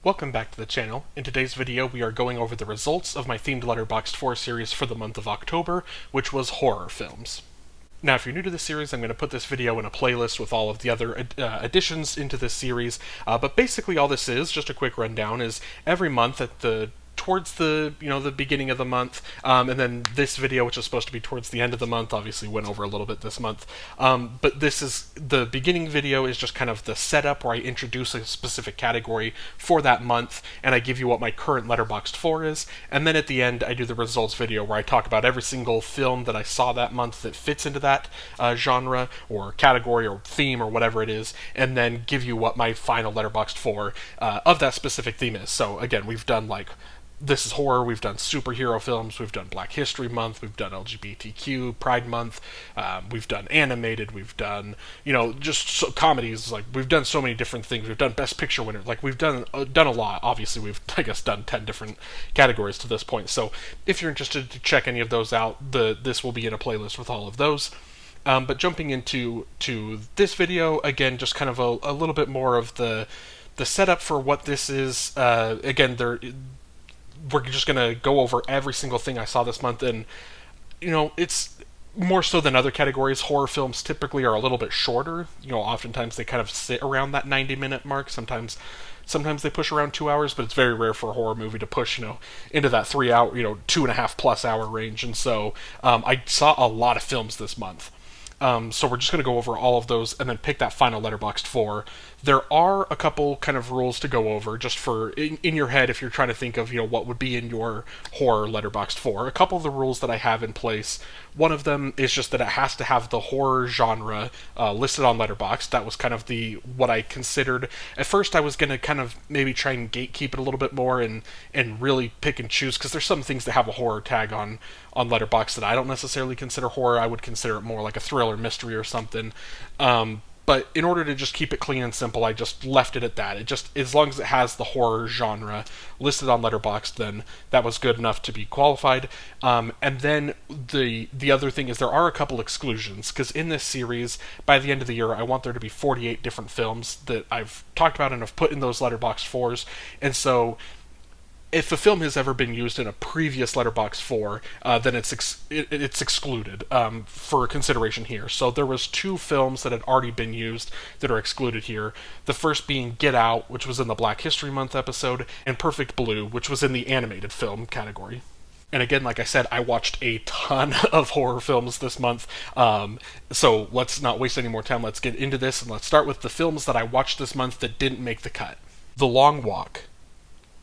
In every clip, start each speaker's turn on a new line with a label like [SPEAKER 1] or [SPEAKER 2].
[SPEAKER 1] Welcome back to the channel. In today's video we are going over the results of my themed Letterboxd 4 series for the month of October, which was horror films. Now if you're new to the series, I'm going to put this video in a playlist with all of the other additions into this series, but basically all this is, just a quick rundown, is every month towards the beginning of the month, and then this video, which is supposed to be towards the end of the month, obviously went over a little bit this month, but this is the beginning video is just kind of the setup where I introduce a specific category for that month and I give you what my current Letterboxd 4 is, and then at the end I do the results video where I talk about every single film that I saw that month that fits into that genre or category or theme or whatever it is, and then give you what my final Letterboxd 4 of that specific theme is. So again, we've done this is horror, we've done superhero films, we've done Black History Month, we've done LGBTQ, Pride Month, we've done animated, we've done, just comedies, we've done so many different things, we've done Best Picture winner, we've done a lot. Obviously, we've, done 10 different categories to this point, so if you're interested to check any of those out, this will be in a playlist with all of those. But jumping into this video, again, just kind of a little bit more of the setup for what this is. Again, we're just going to go over every single thing I saw this month, and, it's more so than other categories. Horror films typically are a little bit shorter. Oftentimes they kind of sit around that 90-minute mark. Sometimes they push around 2 hours, but it's very rare for a horror movie to push, into that 3 hour, 2.5+ hour range, and so I saw a lot of films this month. So we're just going to go over all of those and then pick that final Letterboxd 4. There are a couple kind of rules to go over, just for in your head if you're trying to think of what would be in your horror Letterboxd 4. A couple of the rules that I have in place. One of them is just that it has to have the horror genre listed on Letterboxd. That was kind of what I considered. At first I was going to kind of maybe try and gatekeep it a little bit more and really pick and choose, because there's some things that have a horror tag on Letterboxd that I don't necessarily consider horror. I would consider it more like a thriller mystery or something. But in order to just keep it clean and simple, I just left it at that. It just, as long as it has the horror genre listed on Letterboxd, then that was good enough to be qualified. And then the other thing is there are a couple exclusions, because in this series, by the end of the year, I want there to be 48 different films that I've talked about and have put in those Letterboxd 4s, and so if a film has ever been used in a previous Letterboxd 4, then it's excluded for consideration here. So there was 2 films that had already been used that are excluded here. The first being Get Out, which was in the Black History Month episode, and Perfect Blue, which was in the animated film category. And again, like I said, I watched a ton of horror films this month, so let's not waste any more time. Let's get into this, and let's start with the films that I watched this month that didn't make the cut. The Long Walk.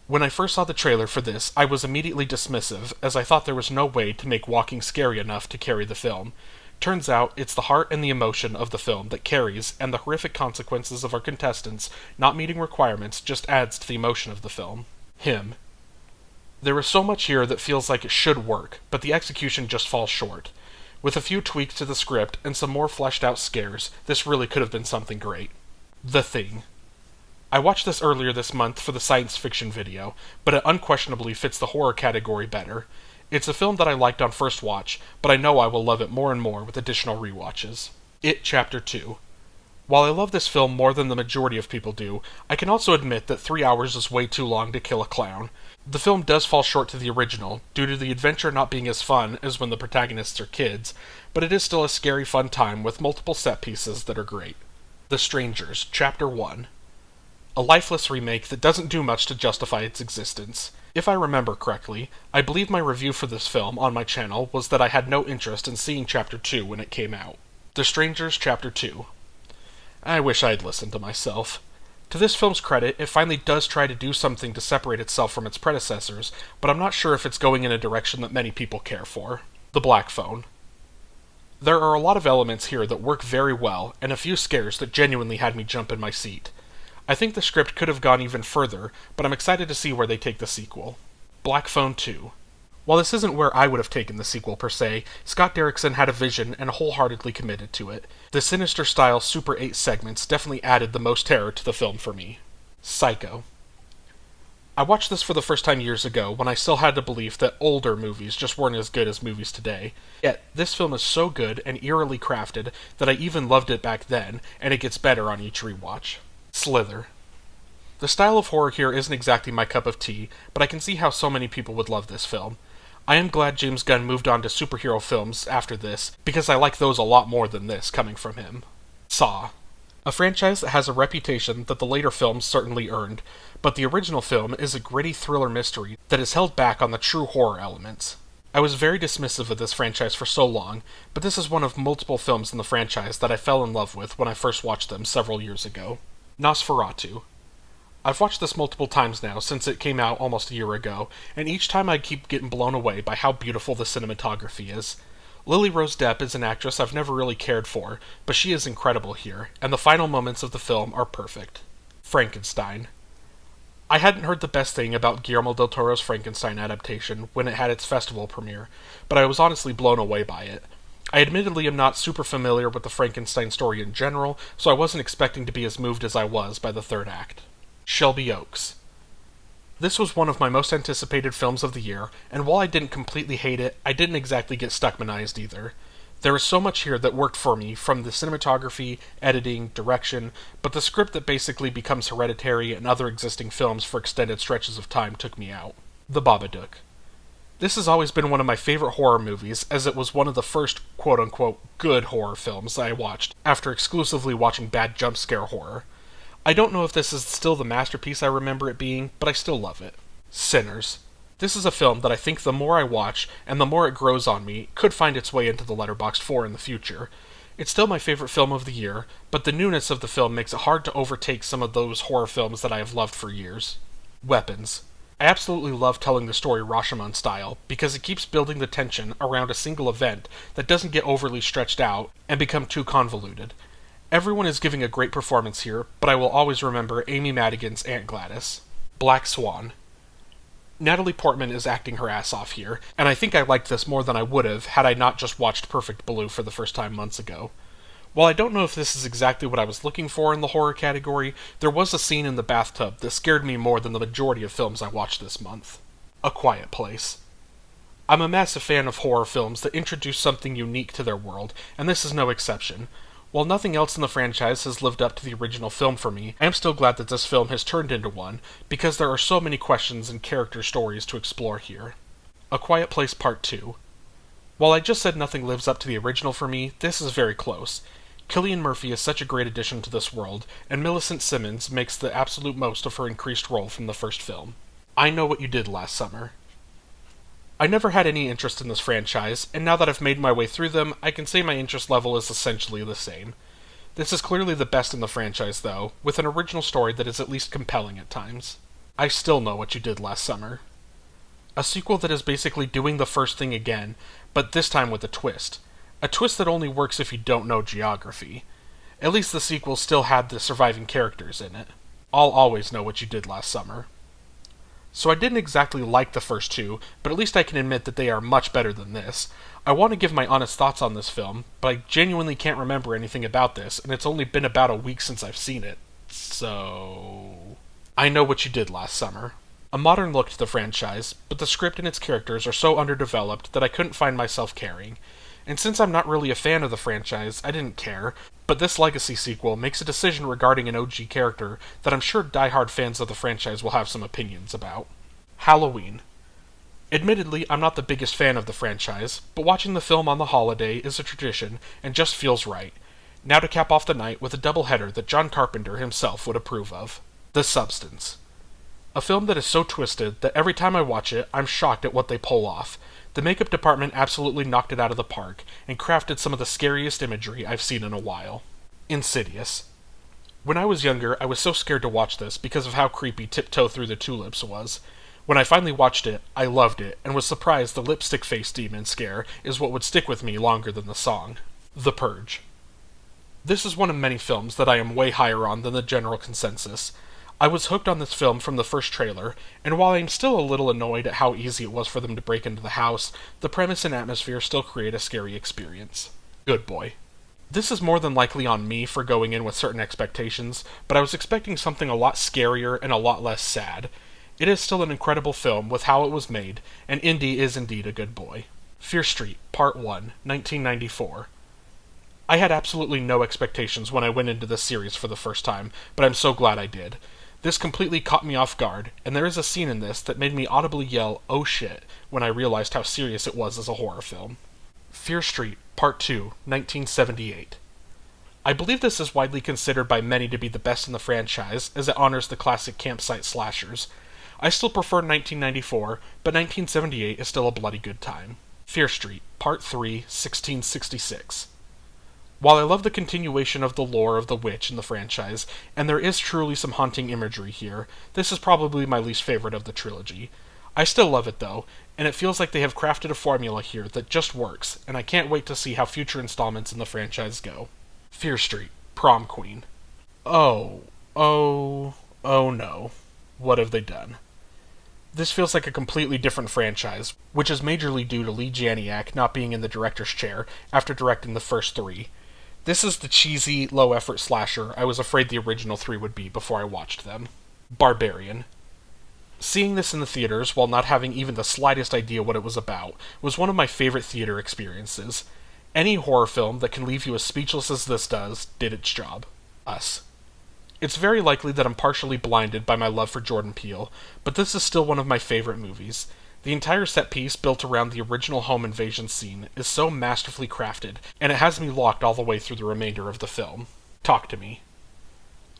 [SPEAKER 1] When I first saw the trailer for this, I was immediately dismissive, as I thought there was no way to make walking scary enough to carry the film. Turns out, it's the heart and the emotion of the film that carries, and the horrific consequences of our contestants not meeting requirements just adds to the emotion of the film. Him. There is so much here that feels like it should work, but the execution just falls short. With a few tweaks to the script and some more fleshed out scares, this really could have been something great. The Thing. I watched this earlier this month for the science fiction video, but it unquestionably fits the horror category better. It's a film that I liked on first watch, but I know I will love it more and more with additional rewatches. It Chapter 2. While I love this film more than the majority of people do, I can also admit that 3 hours is way too long to kill a clown. The film does fall short to the original, due to the adventure not being as fun as when the protagonists are kids, but it is still a scary fun time with multiple set pieces that are great. The Strangers, Chapter 1. A lifeless remake that doesn't do much to justify its existence. If I remember correctly, I believe my review for this film on my channel was that I had no interest in seeing Chapter 2 when it came out. The Strangers, Chapter 2. I wish I had listened to myself. To this film's credit, it finally does try to do something to separate itself from its predecessors, but I'm not sure if it's going in a direction that many people care for. The Black Phone. There are a lot of elements here that work very well, and a few scares that genuinely had me jump in my seat. I think the script could have gone even further, but I'm excited to see where they take the sequel. Black Phone 2. While this isn't where I would have taken the sequel per se, Scott Derrickson had a vision and wholeheartedly committed to it. The Sinister-style Super 8 segments definitely added the most terror to the film for me. Psycho. I watched this for the first time years ago when I still had the belief that older movies just weren't as good as movies today. Yet, this film is so good and eerily crafted that I even loved it back then, and it gets better on each rewatch. Slither. The style of horror here isn't exactly my cup of tea, but I can see how so many people would love this film. I am glad James Gunn moved on to superhero films after this, because I like those a lot more than this coming from him. Saw. A franchise that has a reputation that the later films certainly earned, but the original film is a gritty thriller mystery that is held back on the true horror elements. I was very dismissive of this franchise for so long, but this is one of multiple films in the franchise that I fell in love with when I first watched them several years ago. Nosferatu. I've watched this multiple times now since it came out almost a year ago, and each time I keep getting blown away by how beautiful the cinematography is. Lily Rose Depp is an actress I've never really cared for, but she is incredible here, and the final moments of the film are perfect. Frankenstein. I hadn't heard the best thing about Guillermo del Toro's Frankenstein adaptation when it had its festival premiere, but I was honestly blown away by it. I admittedly am not super familiar with the Frankenstein story in general, so I wasn't expecting to be as moved as I was by the third act. Shelby Oaks. This was one of my most anticipated films of the year, and while I didn't completely hate it, I didn't exactly get stuckmanized either. There is so much here that worked for me, from the cinematography, editing, direction, but the script that basically becomes Hereditary and other existing films for extended stretches of time took me out. The Babadook. This has always been one of my favorite horror movies, as it was one of the first quote-unquote good horror films I watched, after exclusively watching bad jump scare horror. I don't know if this is still the masterpiece I remember it being, but I still love it. Sinners. This is a film that I think the more I watch, and the more it grows on me, could find its way into the Letterboxd 4 in the future. It's still my favorite film of the year, but the newness of the film makes it hard to overtake some of those horror films that I have loved for years. Weapons. I absolutely love telling the story Rashomon style, because it keeps building the tension around a single event that doesn't get overly stretched out and become too convoluted. Everyone is giving a great performance here, but I will always remember Amy Madigan's Aunt Gladys. Black Swan. Natalie Portman is acting her ass off here, and I think I liked this more than I would have had I not just watched Perfect Blue for the first time months ago. While I don't know if this is exactly what I was looking for in the horror category, there was a scene in the bathtub that scared me more than the majority of films I watched this month. A Quiet Place. I'm a massive fan of horror films that introduce something unique to their world, and this is no exception. While nothing else in the franchise has lived up to the original film for me, I am still glad that this film has turned into one, because there are so many questions and character stories to explore here. A Quiet Place Part 2. While I just said nothing lives up to the original for me, this is very close. Cillian Murphy is such a great addition to this world, and Millicent Simmons makes the absolute most of her increased role from the first film. I Know What You Did Last Summer. I never had any interest in this franchise, and now that I've made my way through them, I can say my interest level is essentially the same. This is clearly the best in the franchise, though, with an original story that is at least compelling at times. I Still Know What You Did Last Summer. A sequel that is basically doing the first thing again, but this time with a twist. A twist that only works if you don't know geography. At least the sequel still had the surviving characters in it. I'll always know what you did last summer. So I didn't exactly like the first two, but at least I can admit that they are much better than this. I want to give my honest thoughts on this film, but I genuinely can't remember anything about this, and it's only been about a week since I've seen it. So... I Know What You Did Last Summer. A modern look to the franchise, but the script and its characters are so underdeveloped that I couldn't find myself caring. And since I'm not really a fan of the franchise, I didn't care, but this Legacy sequel makes a decision regarding an OG character that I'm sure diehard fans of the franchise will have some opinions about. Halloween. Admittedly, I'm not the biggest fan of the franchise, but watching the film on the holiday is a tradition and just feels right. Now to cap off the night with a doubleheader that John Carpenter himself would approve of. The Substance. A film that is so twisted that every time I watch it, I'm shocked at what they pull off. The makeup department absolutely knocked it out of the park, and crafted some of the scariest imagery I've seen in a while. Insidious. When I was younger, I was so scared to watch this because of how creepy Tiptoe Through the Tulips was. When I finally watched it, I loved it, and was surprised the lipstick face demon scare is what would stick with me longer than the song. The Purge. This is one of many films that I am way higher on than the general consensus. I was hooked on this film from the first trailer, and while I am still a little annoyed at how easy it was for them to break into the house, the premise and atmosphere still create a scary experience. Good Boy. This is more than likely on me for going in with certain expectations, but I was expecting something a lot scarier and a lot less sad. It is still an incredible film with how it was made, and Indy is indeed a good boy. Fear Street, Part 1, 1994. I had absolutely no expectations when I went into this series for the first time, but I'm so glad I did. This completely caught me off guard, and there is a scene in this that made me audibly yell, "Oh shit," when I realized how serious it was as a horror film. Fear Street, Part 2, 1978. I believe this is widely considered by many to be the best in the franchise, as it honors the classic campsite slashers. I still prefer 1994, but 1978 is still a bloody good time. Fear Street, Part 3, 1666. While I love the continuation of the lore of the witch in the franchise, and there is truly some haunting imagery here, this is probably my least favorite of the trilogy. I still love it though, and it feels like they have crafted a formula here that just works, and I can't wait to see how future installments in the franchise go. Fear Street, Prom Queen. Oh no. What have they done? This feels like a completely different franchise, which is majorly due to Lee Janiak not being in the director's chair after directing the first 3. This is the cheesy, low-effort slasher I was afraid the original 3 would be before I watched them. Barbarian. Seeing this in the theaters, while not having even the slightest idea what it was about, was one of my favorite theater experiences. Any horror film that can leave you as speechless as this does, did its job. Us. It's very likely that I'm partially blinded by my love for Jordan Peele, but this is still one of my favorite movies. The entire set piece, built around the original home invasion scene, is so masterfully crafted, and it has me locked all the way through the remainder of the film. Talk to me.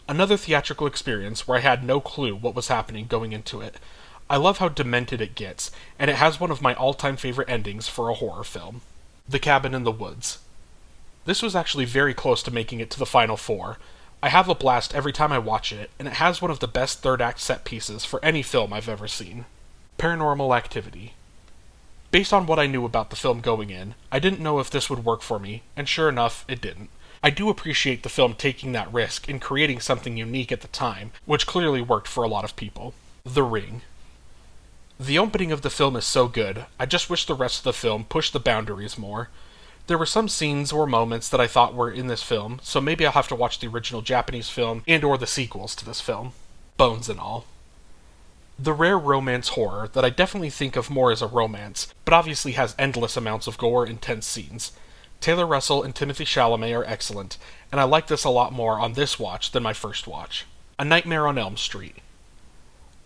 [SPEAKER 1] Another theatrical experience where I had no clue what was happening going into it. I love how demented it gets, and it has one of my all-time favorite endings for a horror film. The Cabin in the Woods. This was actually very close to making it to the final 4. I have a blast every time I watch it, and it has one of the best third-act set pieces for any film I've ever seen. Paranormal Activity. Based on what I knew about the film going in, I didn't know if this would work for me, and sure enough, it didn't. I do appreciate the film taking that risk and creating something unique at the time, which clearly worked for a lot of people. The Ring. The opening of the film is so good, I just wish the rest of the film pushed the boundaries more. There were some scenes or moments that I thought were in this film, so maybe I'll have to watch the original Japanese film and or the sequels to this film. Bones and All. The rare romance horror that I definitely think of more as a romance, but obviously has endless amounts of gore and tense scenes. Taylor Russell and Timothée Chalamet are excellent, and I like this a lot more on this watch than my first watch. A Nightmare on Elm Street.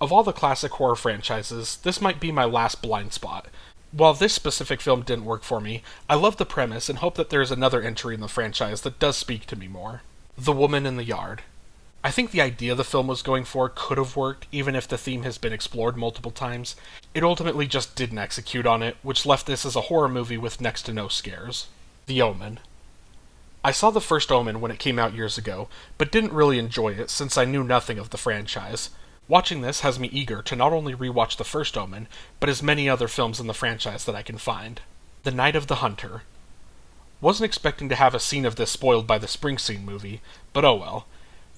[SPEAKER 1] Of all the classic horror franchises, this might be my last blind spot. While this specific film didn't work for me, I love the premise and hope that there is another entry in the franchise that does speak to me more. The Woman in the Yard. I think the idea the film was going for could have worked, even if the theme has been explored multiple times. It ultimately just didn't execute on it, which left this as a horror movie with next to no scares. The Omen. I saw the first Omen when it came out years ago, but didn't really enjoy it since I knew nothing of the franchise. Watching this has me eager to not only rewatch the first Omen, but as many other films in the franchise that I can find. The Night of the Hunter. Wasn't expecting to have a scene of this spoiled by the Springsteen movie, but oh well.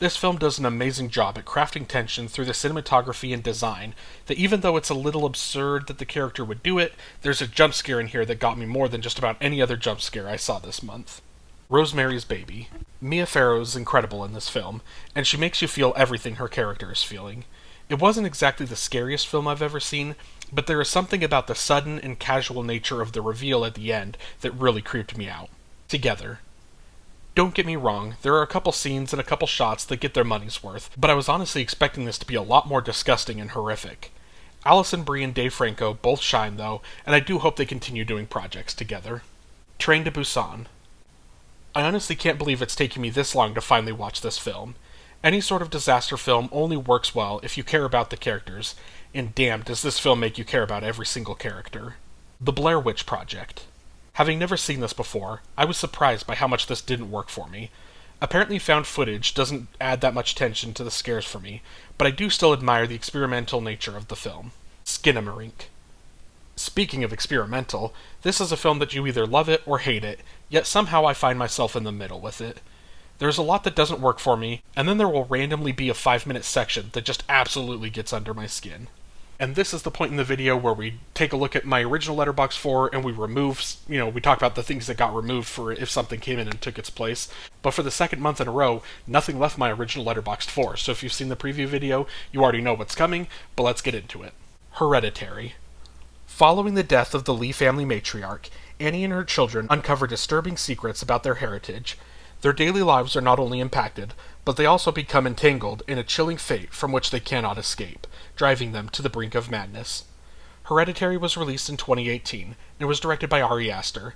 [SPEAKER 1] This film does an amazing job at crafting tension through the cinematography and design, that even though it's a little absurd that the character would do it, there's a jump scare in here that got me more than just about any other jump scare I saw this month. Rosemary's Baby. Mia Farrow is incredible in this film, and she makes you feel everything her character is feeling. It wasn't exactly the scariest film I've ever seen, but there is something about the sudden and casual nature of the reveal at the end that really creeped me out. Together. Don't get me wrong, there are a couple scenes and a couple shots that get their money's worth, but I was honestly expecting this to be a lot more disgusting and horrific. Alison Brie and Dave Franco both shine though, and I do hope they continue doing projects together. Train to Busan. I honestly can't believe it's taken me this long to finally watch this film. Any sort of disaster film only works well if you care about the characters, and damn does this film make you care about every single character. The Blair Witch Project. Having never seen this before, I was surprised by how much this didn't work for me. Apparently found footage doesn't add that much tension to the scares for me, but I do still admire the experimental nature of the film. Skinamarink. Speaking of experimental, this is a film that you either love it or hate it, yet somehow I find myself in the middle with it. There's a lot that doesn't work for me, and then there will randomly be a 5-minute section that just absolutely gets under my skin. And this is the point in the video where we take a look at my original Letterboxd 4 and we remove, we talk about the things that got removed for if something came in and took its place. But for the second month in a row, nothing left my original Letterboxd 4, so if you've seen the preview video, you already know what's coming, but let's get into it. Hereditary. Following the death of the Lee family matriarch, Annie and her children uncover disturbing secrets about their heritage. Their daily lives are not only impacted, but they also become entangled in a chilling fate from which they cannot escape, driving them to the brink of madness. Hereditary was released in 2018 and was directed by Ari Aster.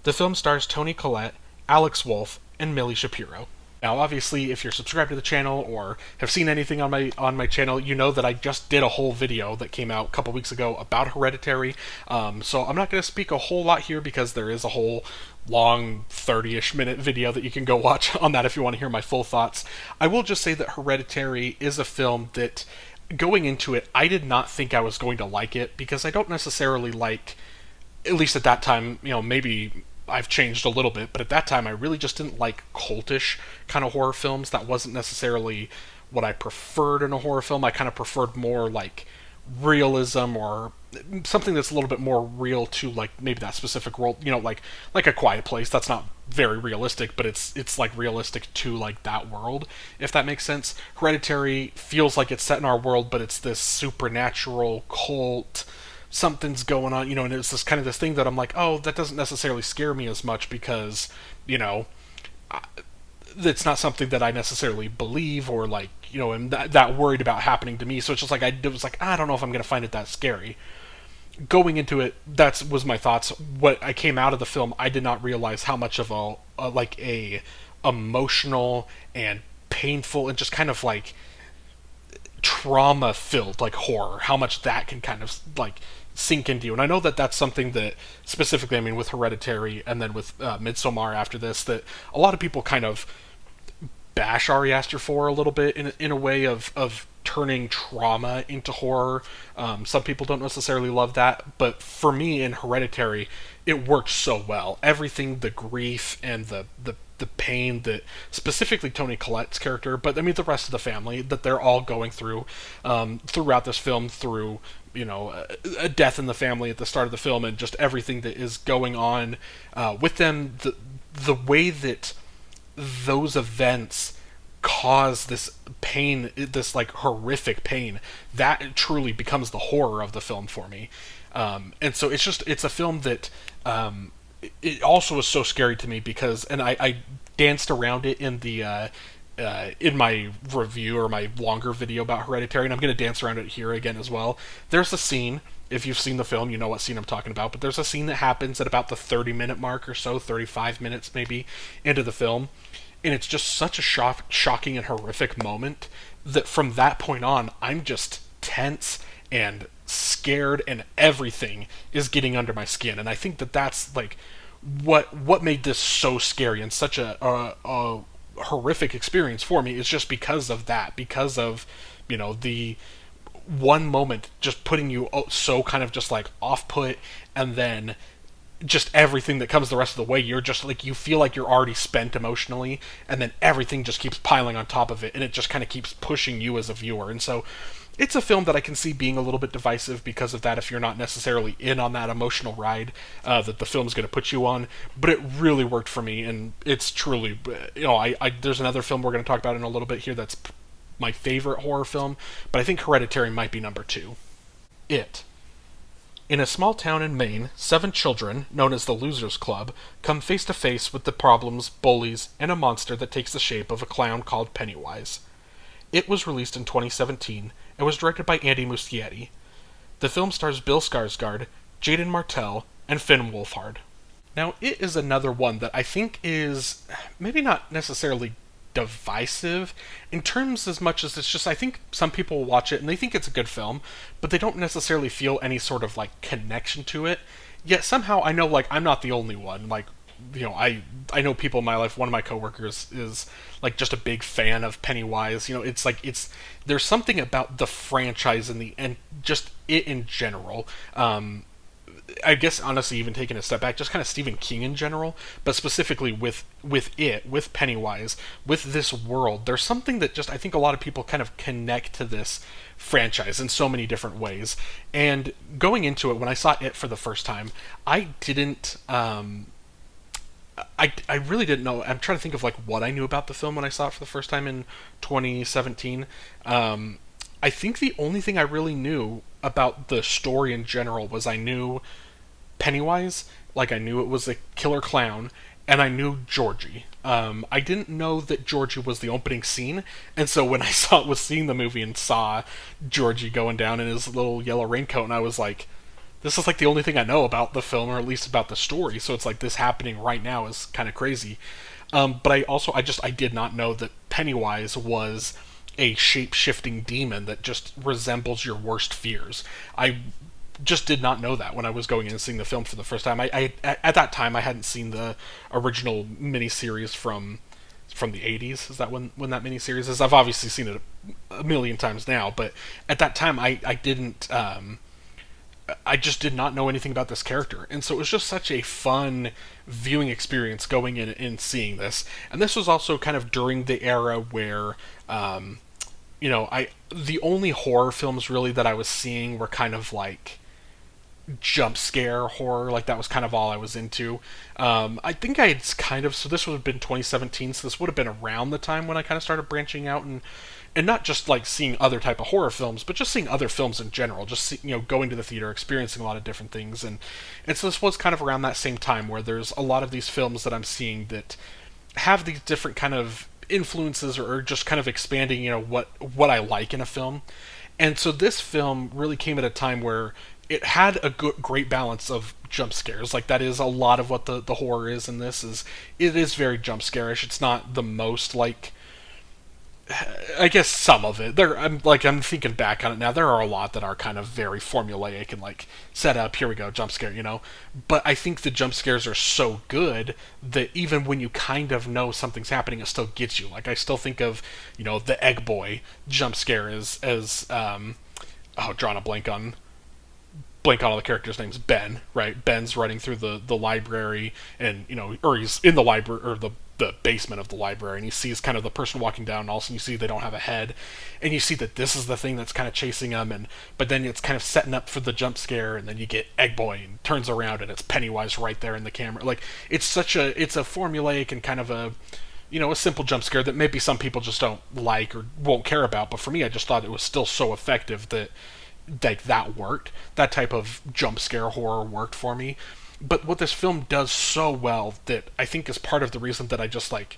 [SPEAKER 1] The film stars Toni Collette, Alex Wolff, and Millie Shapiro. Now, obviously, if you're subscribed to the channel or have seen anything on my channel, you know that I just did a whole video that came out a couple weeks ago about Hereditary. So I'm not going to speak a whole lot here because there is a whole long 30-ish minute video that you can go watch on that if you want to hear my full thoughts. I will just say that Hereditary is a film that, going into it, I did not think I was going to like it because I don't necessarily like, at least at that time, maybe I've changed a little bit, but at that time I really just didn't like cultish kind of horror films. That wasn't necessarily what I preferred in a horror film. I kind of preferred more like realism or something that's a little bit more real to like maybe that specific world, like A Quiet Place. That's not very realistic, but it's like realistic to like that world, if that makes sense. Hereditary feels like it's set in our world, but it's this supernatural cult, something's going on, and it's this kind of this thing that I'm like, oh, that doesn't necessarily scare me as much because, it's not something that I necessarily believe or like, am that worried about happening to me. So it's just like, I don't know if I'm going to find it that scary. Going into it, that was my thoughts. What I came out of the film, I did not realize how much of a emotional and painful and just kind of like trauma-filled like horror, how much that can kind of like sink into you. And I know that that's something that specifically, I mean, with Hereditary and then with Midsommar after this, that a lot of people kind of bash Ari Aster for a little bit in a way of turning trauma into horror. Some people don't necessarily love that, but for me in Hereditary, it worked so well. Everything, the grief and the pain that specifically Toni Collette's character, but I mean the rest of the family, that they're all going through throughout this film, through a death in the family at the start of the film, and just everything that is going on with them, the way that those events cause this pain, this like horrific pain, that truly becomes the horror of the film for me. And so it's a film that it also was so scary to me because, and I danced around it in my review or my longer video about Hereditary, and I'm going to dance around it here again as well. There's a scene, if you've seen the film, you know what scene I'm talking about, but there's a scene that happens at about the 30-minute mark or so, 35 minutes maybe, into the film, and it's just such a shocking and horrific moment that from that point on, I'm just tense and scared, and everything is getting under my skin. And I think that that's like what made this so scary and such a horrific experience for me is just because of that, because of the one moment just putting you so kind of just like off put, and then just everything that comes the rest of the way, you're just like, you feel like you're already spent emotionally, and then everything just keeps piling on top of it, and it just kind of keeps pushing you as a viewer. And so it's a film that I can see being a little bit divisive because of that, if you're not necessarily in on that emotional ride that the film's going to put you on. But it really worked for me, and it's truly, there's another film we're going to talk about in a little bit here that's my favorite horror film, but I think Hereditary might be number 2. It. In a small town in Maine, 7 children, known as the Losers Club, come face to face with the problems, bullies, and a monster that takes the shape of a clown called Pennywise. It was released in 2017 and was directed by Andy Muschietti. The film stars Bill Skarsgård, Jaden Martell, and Finn Wolfhard. Now, it is another one that I think is maybe not necessarily divisive in terms as much as it's just, I think some people will watch it and they think it's a good film, but they don't necessarily feel any sort of like connection to it. Yet somehow I know, like, I'm not the only one. Like, I know people in my life. One of my coworkers is like just a big fan of Pennywise. It's like there's something about the franchise and just it in general. I guess honestly, even taking a step back, just kind of Stephen King in general, but specifically with Pennywise, with this world, there's something that just I think a lot of people kind of connect to this franchise in so many different ways. And going into it, when I saw it for the first time, I didn't. I really didn't know. I'm trying to think of like what I knew about the film when I saw it for the first time in 2017. I think the only thing I really knew about the story in general was I knew Pennywise, like I knew it was a killer clown, and I knew Georgie. I didn't know that Georgie was the opening scene, and so when I was seeing the movie and saw Georgie going down in his little yellow raincoat, and I was like, this is like the only thing I know about the film, or at least about the story. So it's like this happening right now is kind of crazy. But I did not know that Pennywise was a shape shifting demon that just resembles your worst fears. I just did not know that when I was going in and seeing the film for the first time. At that time I hadn't seen the original miniseries from the 80s. Is that when that miniseries is? I've obviously seen it a million times now, but at that time I didn't. I just did not know anything about this character, and so it was just such a fun viewing experience going in and seeing this. And this was also kind of during the era where, I the only horror films really that I was seeing were kind of like jump scare horror. Like that was kind of all I was into. I think I had kind of, so this would have been 2017, so this would have been around the time when I kind of started branching out and not just like seeing other type of horror films, but just seeing other films in general. Just going to the theater, experiencing a lot of different things, and so this was kind of around that same time where there's a lot of these films that I'm seeing that have these different kind of influences or just kind of expanding, what I like in a film. And so this film really came at a time where it had a great balance of jump scares. Like that is a lot of what the horror is in this. It is very jump scarish. It's not the most like, I guess some of it. I'm thinking back on it now. There are a lot that are kind of very formulaic and like set up. Here we go, jump scare. But I think the jump scares are so good that even when you kind of know something's happening, it still gets you. Like I still think of the Egg Boy jump scare as drawing a blank on all the characters' names. Ben, right? Ben's running through the library, and or he's in the library or the basement of the library, and he sees kind of the person walking down, and all of a sudden you see they don't have a head, and you see that this is the thing that's kind of chasing them, but then it's kind of setting up for the jump scare, and then you get Egg Boy and turns around and it's Pennywise right there in the camera. Like it's a formulaic and kind of a simple jump scare that maybe some people just don't like or won't care about, but for me I just thought it was still so effective that that worked. That type of jump scare horror worked for me. But what this film does so well that I think is part of the reason that I just like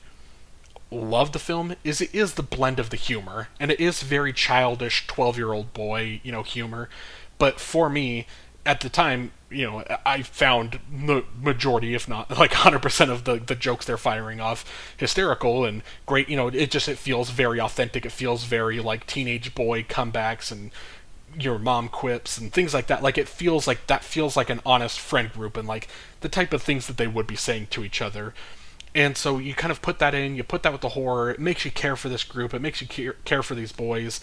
[SPEAKER 1] love the film is it is the blend of the humor, and it is very childish 12-year-old boy humor. But for me at the time, I found the majority, if not like 100% of the jokes they're firing off hysterical and great. It feels very authentic. It feels very like teenage boy comebacks and your mom quips and things like that. Like it feels like an honest friend group and like the type of things that they would be saying to each other. And so you kind of put that in, you put that with the horror. It makes you care for this group. It makes you care for these boys.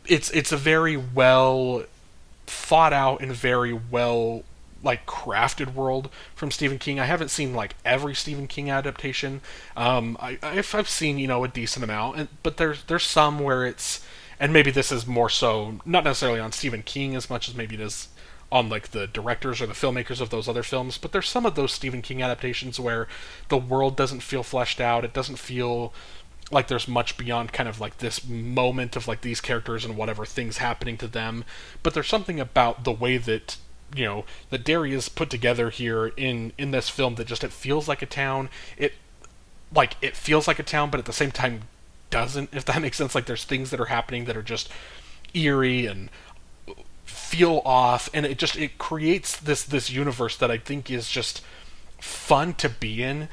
[SPEAKER 1] It's a very well thought out and very well like crafted world from Stephen King. I haven't seen like every Stephen King adaptation. I've seen a decent amount, but there's some where it's, and maybe this is more so not necessarily on Stephen King as much as maybe it is on like the directors or the filmmakers of those other films, but there's some of those Stephen King adaptations where the world doesn't feel fleshed out. It doesn't feel like there's much beyond kind of like this moment of like these characters and whatever things happening to them. But there's something about the way that that Derry is put together here in this film that just, it feels like a town. It feels like a town, but at the same time doesn't, if that makes sense. Like there's things that are happening that are just eerie and feel off, and it creates this universe that I think is just fun to be in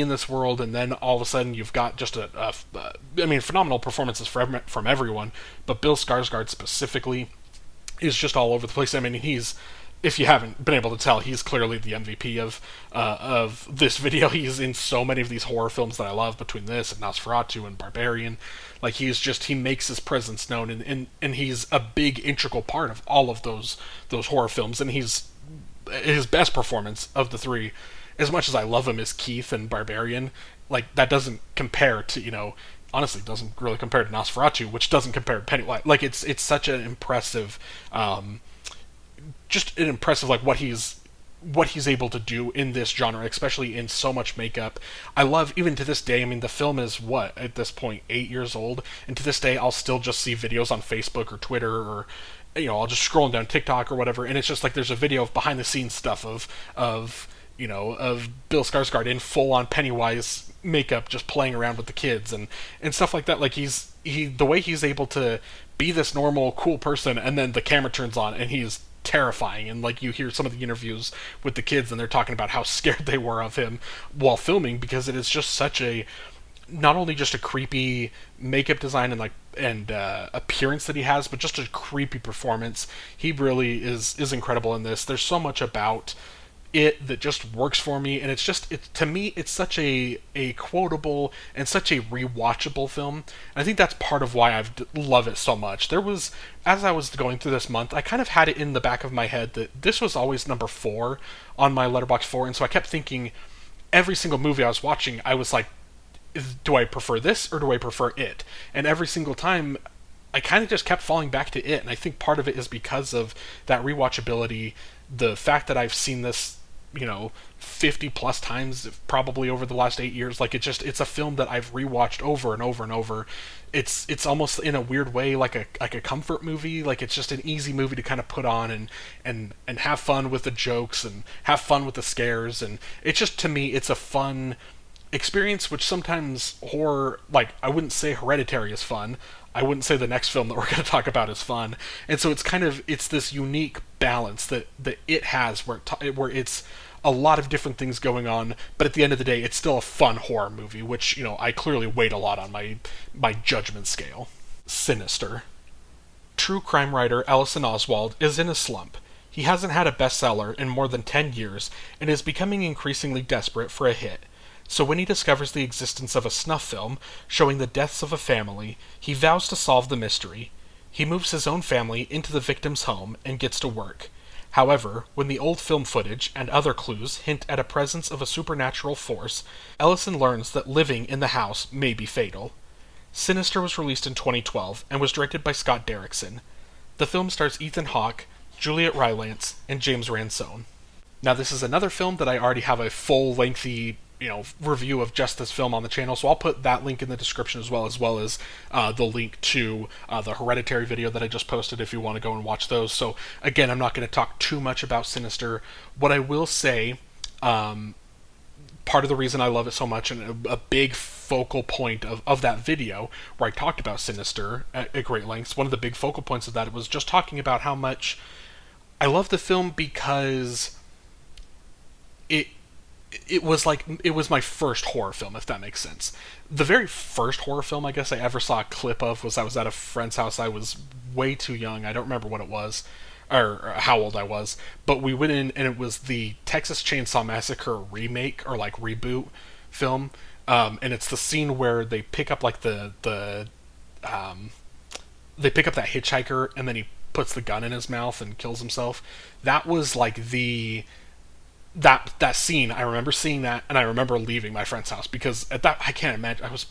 [SPEAKER 1] this world. And then all of a sudden you've got just phenomenal performances from everyone, but Bill Skarsgård specifically is just all over the place. I mean, he's, if you haven't been able to tell, he's clearly the MVP of this video. He's in so many of these horror films that I love, between this and Nosferatu and Barbarian. Like he makes his presence known, and he's a big integral part of all of those horror films. And he's, his best performance of the three, as much as I love him, is Keith in Barbarian. Like that doesn't compare to honestly doesn't really compare to Nosferatu, which doesn't compare to Pennywise. Like it's such an impressive. Just an impressive like what he's able to do in this genre, especially in so much makeup. I love, even to this day, I mean, the film is what, at this point, 8 years old, and to this day I'll still just see videos on Facebook or Twitter, or I'll just scroll down TikTok or whatever, and it's just like there's a video of behind the scenes stuff of of Bill Skarsgård in full on Pennywise makeup, just playing around with the kids and stuff like that. Like the way he's able to be this normal cool person, and then the camera turns on and he's terrifying. And like you hear some of the interviews with the kids, and they're talking about how scared they were of him while filming, because it is just such a, not only just a creepy makeup design and appearance that he has, but just a creepy performance. He really is incredible in this. There's so much about it that just works for me, and to me it's such a quotable and such a rewatchable film. And I think that's part of why love it so much. There was, as I was going through this month, I kind of had it in the back of my head that this was always number 4 on my Letterboxd 4, and so I kept thinking every single movie I was watching, I was like, do I prefer this or do I prefer it? And every single time I kind of just kept falling back to it, and I think part of it is because of that rewatchability, the fact that I've seen this 50 plus times probably over the last 8 years. Like it's a film that I've rewatched over and over and over. It's almost in a weird way like a comfort movie. Like it's just an easy movie to kind of put on and have fun with the jokes and have fun with the scares, and it's just, to me, it's a fun experience. Which sometimes horror, like, I wouldn't say Hereditary is fun, I wouldn't say the next film that we're going to talk about is fun, and so it's this unique balance that it has, where it's a lot of different things going on, but at the end of the day, it's still a fun horror movie, which, I clearly weight a lot on my judgment scale. Sinister. True crime writer Ellison Oswald is in a slump. He hasn't had a bestseller in more than 10 years and is becoming increasingly desperate for a hit. So when he discovers the existence of a snuff film showing the deaths of a family, he vows to solve the mystery. He moves his own family into the victim's home and gets to work. However, when the old film footage and other clues hint at a presence of a supernatural force, Ellison learns that living in the house may be fatal. Sinister was released in 2012 and was directed by Scott Derrickson. The film stars Ethan Hawke, Juliet Rylance, and James Ransone. Now, this is another film that I already have a full, lengthy review of just this film on the channel, so I'll put that link in the description as well as the link to the Hereditary video that I just posted if you want to go and watch those. So again, I'm not going to talk too much about Sinister. What I will say, part of the reason I love it so much, and a big focal point of that video where I talked about Sinister at great lengths, one of the big focal points of that was just talking about how much I love the film because it was my first horror film, if that makes sense. The very first horror film I guess I ever saw a clip of was I was at a friend's house. I was way too young. I don't remember what it was or how old I was, but we went in and it was the Texas Chainsaw Massacre remake or like reboot film, and it's the scene where they pick up like they pick up that hitchhiker and then he puts the gun in his mouth and kills himself. That was like that scene. I remember seeing that, and I remember leaving my friend's house because at that, I can't imagine, I was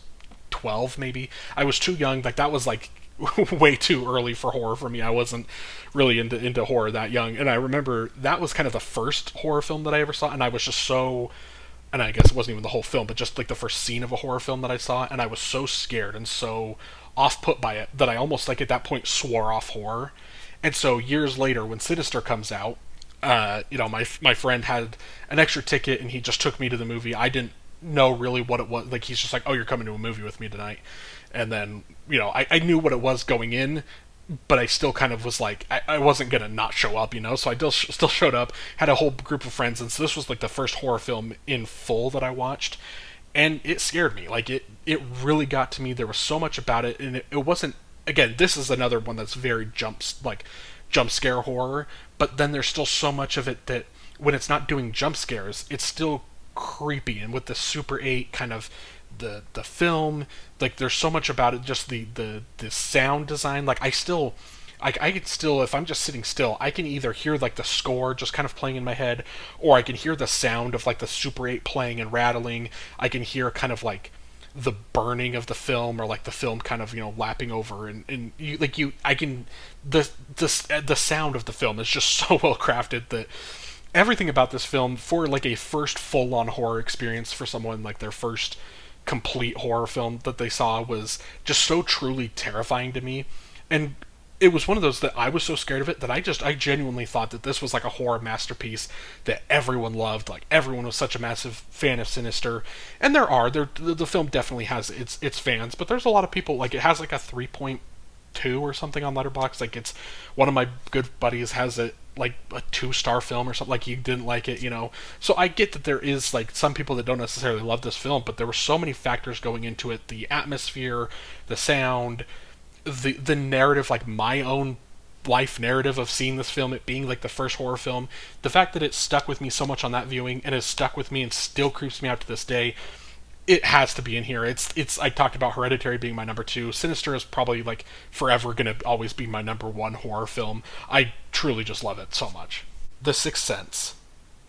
[SPEAKER 1] 12 maybe. I was too young. Like that was like way too early for horror for me. I wasn't really into horror that young, and I remember that was kind of the first horror film that I ever saw, and I was just so, and I guess it wasn't even the whole film, but just like the first scene of a horror film that I saw, and I was so scared and so off-put by it that I almost, like, at that point swore off horror. And so years later, when Sinister comes out, my friend had an extra ticket and he just took me to the movie. I didn't know really what it was. Like, he's just like, oh, you're coming to a movie with me tonight. And then, I knew what it was going in, but I still kind of was like, I wasn't going to not show up, so I still showed up, had a whole group of friends, and so this was like the first horror film in full that I watched, and it scared me. Like, it really got to me. There was so much about it, and it wasn't, again, this is another one that's very jump scare horror, but then there's still so much of it that when it's not doing jump scares, it's still creepy, and with the Super 8 kind of the film, like, there's so much about it, just the sound design. Like, I can still, if I'm just sitting still, I can either hear like the score just kind of playing in my head, or I can hear the sound of like the Super 8 playing and rattling. I can hear kind of like the burning of the film, or like the film kind of lapping over, and the sound of the film is just so well crafted that everything about this film, for like a first full-on horror experience for someone, like their first complete horror film that they saw, was just so truly terrifying to me. And it was one of those that I was so scared of it that I genuinely thought that this was like a horror masterpiece that everyone loved. Like everyone was such a massive fan of Sinister, and the film definitely has its fans, but there's a lot of people like it has like a 3.2 or something on Letterboxd. Like it's one of my good buddies has it like a 2-star film or something. Like he didn't like it, you know. So I get that there is like some people that don't necessarily love this film, but there were so many factors going into it: the atmosphere, the sound, the narrative, like my own life narrative of seeing this film, it being like the first horror film, the fact that it stuck with me so much on that viewing and has stuck with me and still creeps me out to this day. It has to be in here. It's I talked about Hereditary being my number 2. Sinister is probably like forever gonna always be my number 1 horror film. I truly just love it so much. The Sixth Sense.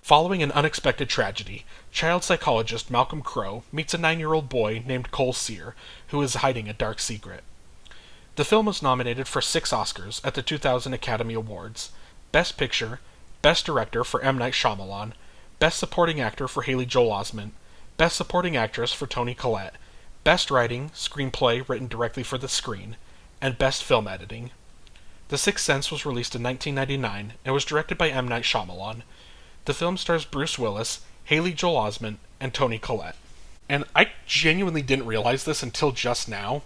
[SPEAKER 1] Following an unexpected tragedy, child psychologist Malcolm Crowe meets a 9-year-old boy named Cole Sear, who is hiding a dark secret. The film was nominated for 6 Oscars at the 2000 Academy Awards: Best Picture, Best Director for M. Night Shyamalan, Best Supporting Actor for Haley Joel Osment, Best Supporting Actress for Toni Collette, Best Writing, Screenplay written directly for the screen, and Best Film Editing. The Sixth Sense was released in 1999 and was directed by M. Night Shyamalan. The film stars Bruce Willis, Haley Joel Osment, and Toni Collette. And I genuinely didn't realize this until just now,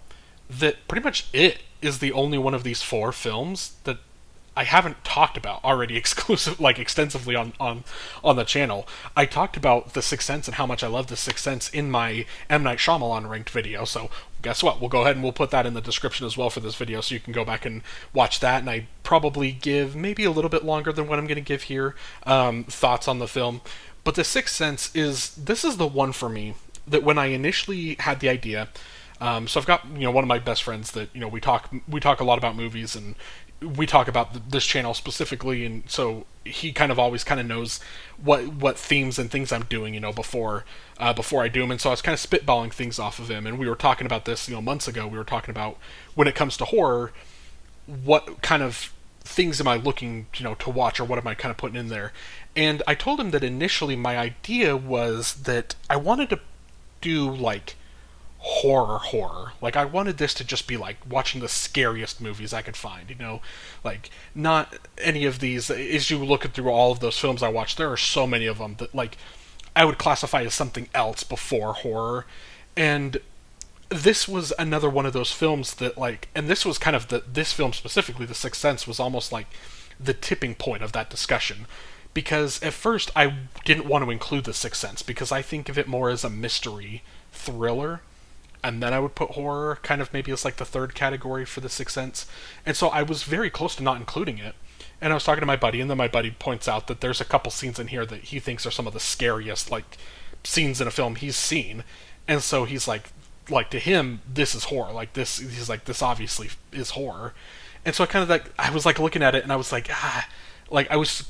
[SPEAKER 1] that pretty much it is the only one of these 4 films that I haven't talked about already extensively on the channel. I talked about The Sixth Sense and how much I love The Sixth Sense in my M. Night Shyamalan ranked video, so guess what? We'll go ahead and we'll put that in the description as well for this video so you can go back and watch that, and I probably give maybe a little bit longer than what I'm going to give here, thoughts on the film. But The Sixth Sense this is the one for me that when I initially had the idea, so I've got one of my best friends that we talk a lot about movies, and we talk about this channel specifically, and so he kind of always kind of knows what themes and things I'm doing before I do them, and so I was kind of spitballing things off of him, and we were talking about this months ago. We were talking about when it comes to horror, what kind of things am I looking to watch, or what am I kind of putting in there, and I told him that initially my idea was that I wanted to do like horror. Like I wanted this to just be like watching the scariest movies I could find, like not any of these. As you look through all of those films I watched, there are so many of them that like I would classify as something else before horror. And this was another one of those films that like, and this was kind of this film specifically, The Sixth Sense, was almost like the tipping point of that discussion. Because at first I didn't want to include The Sixth Sense because I think of it more as a mystery thriller, and then I would put horror kind of maybe as like the third category for The Sixth Sense. And so I was very close to not including it. And I was talking to my buddy, and then my buddy points out that there's a couple scenes in here that he thinks are some of the scariest like scenes in a film he's seen. And so he's like to him, this is horror. Like this, he's like, this obviously is horror. And so I was like looking at it, and I was like, like I was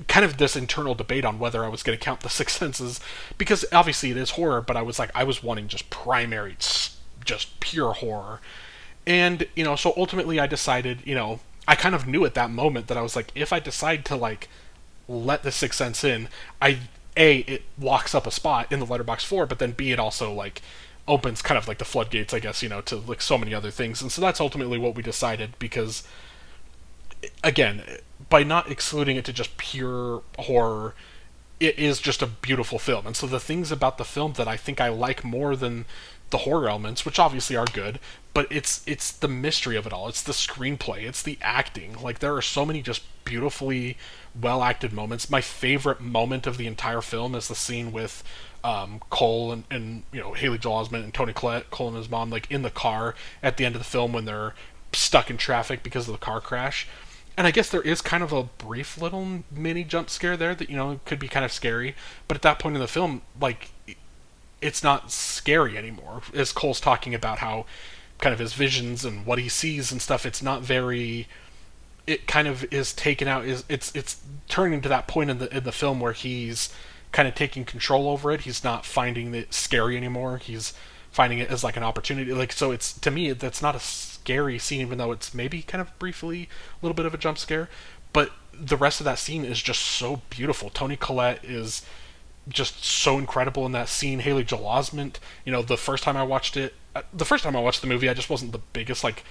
[SPEAKER 1] kind of this internal debate on whether I was going to count The Sixth Senses, because obviously it is horror, but I was wanting just primary, just pure horror. And so ultimately I decided, I kind of knew at that moment that I was like, if I decide to like let The Sixth Sense in, it locks up a spot in the Letterboxd 4, but then B, it also like opens kind of like the floodgates, I guess, to like so many other things. And so that's ultimately what we decided, because again, by not excluding it to just pure horror, it is just a beautiful film. And so the things about the film that I think I like more than the horror elements, which obviously are good, but it's the mystery of it all. It's the screenplay. It's the acting. Like there are so many just beautifully well-acted moments. My favorite moment of the entire film is the scene with Cole and Haley Joel Osment and Toni Collette, Cole and his mom, like in the car at the end of the film when they're stuck in traffic because of the car crash. And I guess there is kind of a brief little mini jump scare there that, could be kind of scary. But at that point in the film, like, it's not scary anymore. As Cole's talking about how kind of his visions and what he sees and stuff, it's not very... It kind of is taken out... It's turning to that point in the film where he's kind of taking control over it. He's not finding it scary anymore. He's finding it as like an opportunity. Like, so it's, to me, that's not a scary scene, even though it's maybe kind of briefly a little bit of a jump scare, but the rest of that scene is just so beautiful. Toni Collette is just so incredible in that scene. Haley Joel Osment, the first time I watched the movie, I just wasn't the biggest like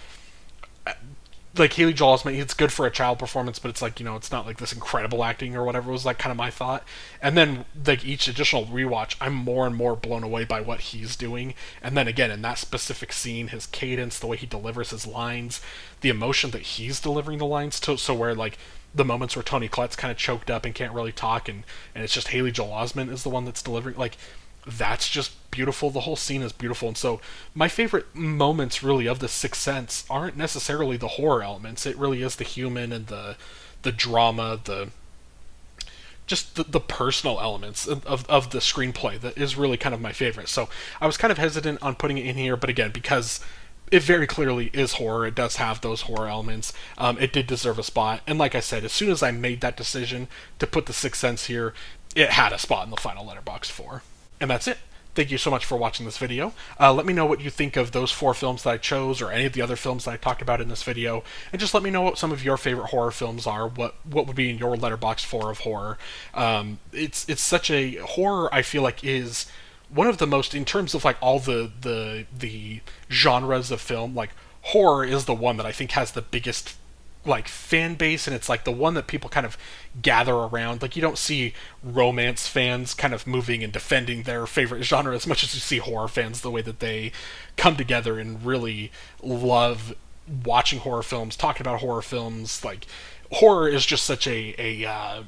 [SPEAKER 1] like Haley Joel Osment, it's good for a child performance, but it's like, it's not like this incredible acting or whatever, was like kind of my thought. And then like each additional rewatch, I'm more and more blown away by what he's doing. And then again, in that specific scene, his cadence, the way he delivers his lines, the emotion that he's delivering the lines to, so where like the moments where Toni Collette's kind of choked up and can't really talk, and it's just Haley Joel Osment is the one that's delivering, like, that's just beautiful. The whole scene is beautiful. And so my favorite moments really of The Sixth Sense aren't necessarily the horror elements. It really is the human and the drama, the personal elements of the screenplay that is really kind of my favorite. So I was kind of hesitant on putting it in here, but again, because it very clearly is horror, it does have those horror elements, it did deserve a spot. And like I said, as soon as I made that decision to put The Sixth Sense here, it had a spot in the final Letterboxd 4. And that's it. Thank you so much for watching this video. Let me know what you think of those 4 films that I chose, or any of the other films that I talked about in this video, and just let me know what some of your favorite horror films are. What would be in your Letterboxd 4 of horror? It's such a horror. I feel like is one of the most, in terms of like all the genres of film. Like horror is the one that I think has the biggest like fan base, and it's like the one that people kind of gather around. Like you don't see romance fans kind of moving and defending their favorite genre as much as you see horror fans, the way that they come together and really love watching horror films, talking about horror films. Like horror is just such a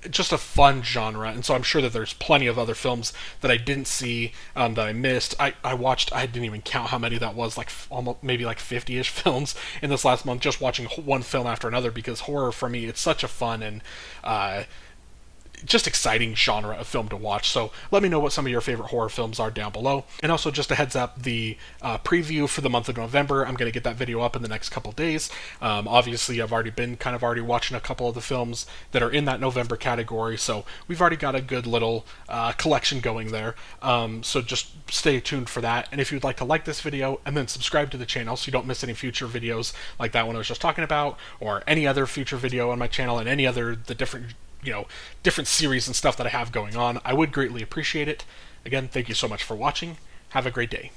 [SPEAKER 1] just a fun genre, and so I'm sure that there's plenty of other films that I didn't see, that I missed. I watched, I didn't even count how many that was, like almost maybe like 50-ish films in this last month, just watching one film after another, because horror for me, it's such a fun and just exciting genre of film to watch. So let me know what some of your favorite horror films are down below. And also just a heads up, the preview for the month of November, I'm going to get that video up in the next couple days. Obviously I've already been kind of already watching a couple of the films that are in that November category, so we've already got a good little collection going there. So just stay tuned for that. And if you'd like to like this video and then subscribe to the channel so you don't miss any future videos like that one I was just talking about, or any other future video on my channel, and any other the different series and stuff that I have going on, I would greatly appreciate it. Again, thank you so much for watching. Have a great day.